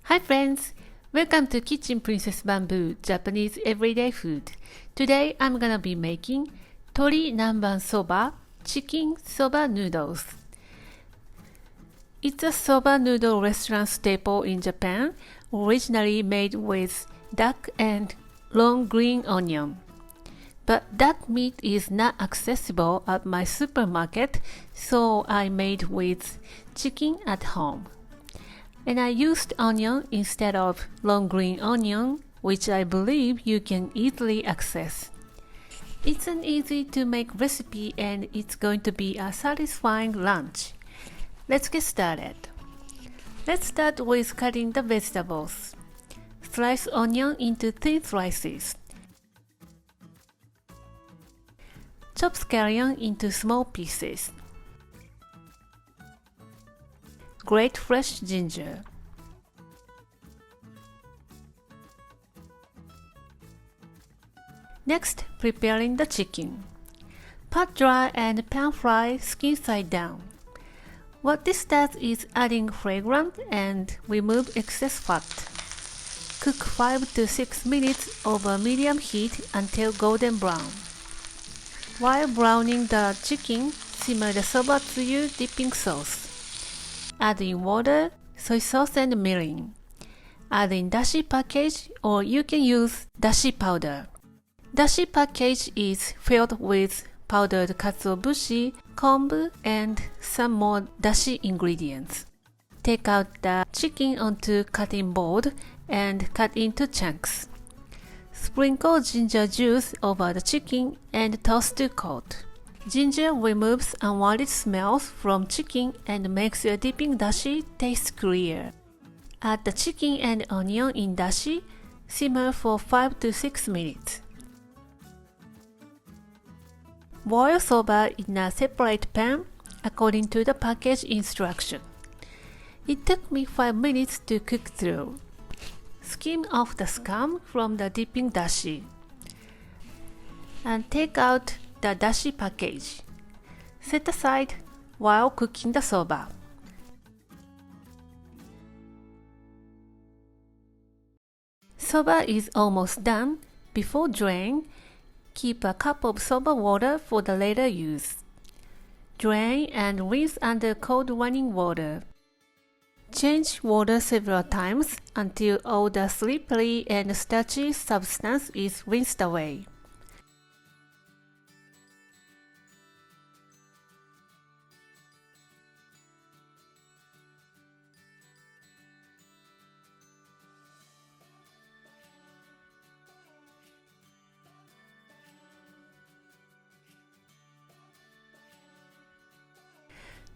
Hi friends! Welcome to Kitchen Princess Bamboo Japanese Everyday Food. Today I'm gonna be making Tori Namban Soba chicken soba noodles. It's a soba noodle restaurant staple in Japan, originally made with duck and long green onion. But duck meat is not accessible at my supermarket, so I made with chicken at home. And I used onion instead of long green onion, which I believe you can easily access. It's an easy to make recipe and it's going to be a satisfying lunch. Let's get started. Let's start with cutting the vegetables. Slice onion into thin slices. Chop scallion into small pieces. Grate fresh ginger. Next, preparing the chicken. Pat dry and pan fry skin side down. What this does is adding fragrance and remove excess fat. Cook 5 to 6 minutes over medium heat until golden brown. While browning the chicken, simmer the soba tsuyu dipping sauce. Add in water, soy sauce and mirin. Add in dashi package or you can use dashi powder. Dashi package is filled with powdered katsuobushi, kombu, and some more dashi ingredients. Take out the chicken onto cutting board and cut into chunks. Sprinkle ginger juice over the chicken and toss to coat. Ginger removes unwanted smells from chicken and makes your dipping dashi taste clear. Add the chicken and onion in dashi. Simmer for 5 to 6 minutes. Boil soba in a separate pan according to the package instruction. It took me 5 minutes to cook through. Skim off the scum from the dipping dashi. And take out the dashi package. Set aside while cooking the soba. Soba is almost done. Before drain, keep a cup of soba water for the later use. Drain and rinse under cold running water. Change water several times until all the slippery and starchy substance is rinsed away.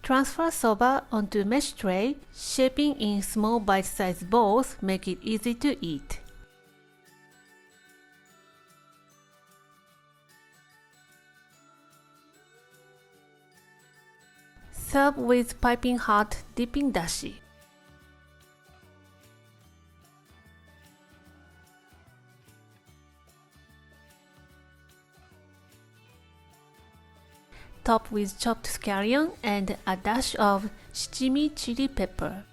Transfer soba onto mesh tray, shaping in small bite-sized balls make it easy to eat. Serve with piping hot dipping dashi. Top with chopped scallion and a dash of shichimi chili pepper.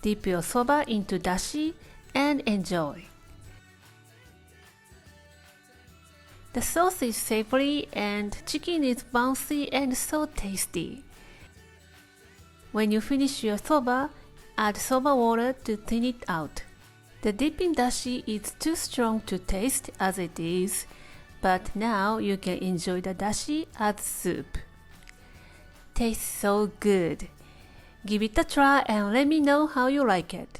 Dip your soba into dashi and enjoy. The sauce is savory and chicken is bouncy and so tasty. When you finish your soba, add soba water to thin it out. The dipping dashi is too strong to taste as it is, but now you can enjoy the dashi as soup. Tastes so good. Give it a try and let me know how you like it.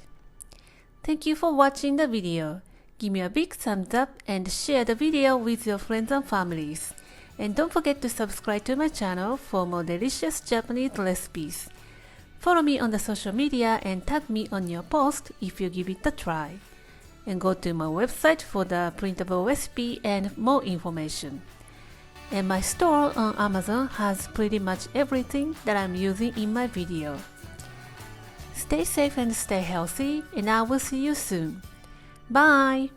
Thank you for watching the video. Give me a big thumbs up and share the video with your friends and families. And don't forget to subscribe to my channel for more delicious Japanese recipes. Follow me on the social media and tag me on your post if you give it a try. And go to my website for the printable recipe and more information. And my store on Amazon has pretty much everything that I'm using in my video. Stay safe and stay healthy, and I will see you soon. Bye!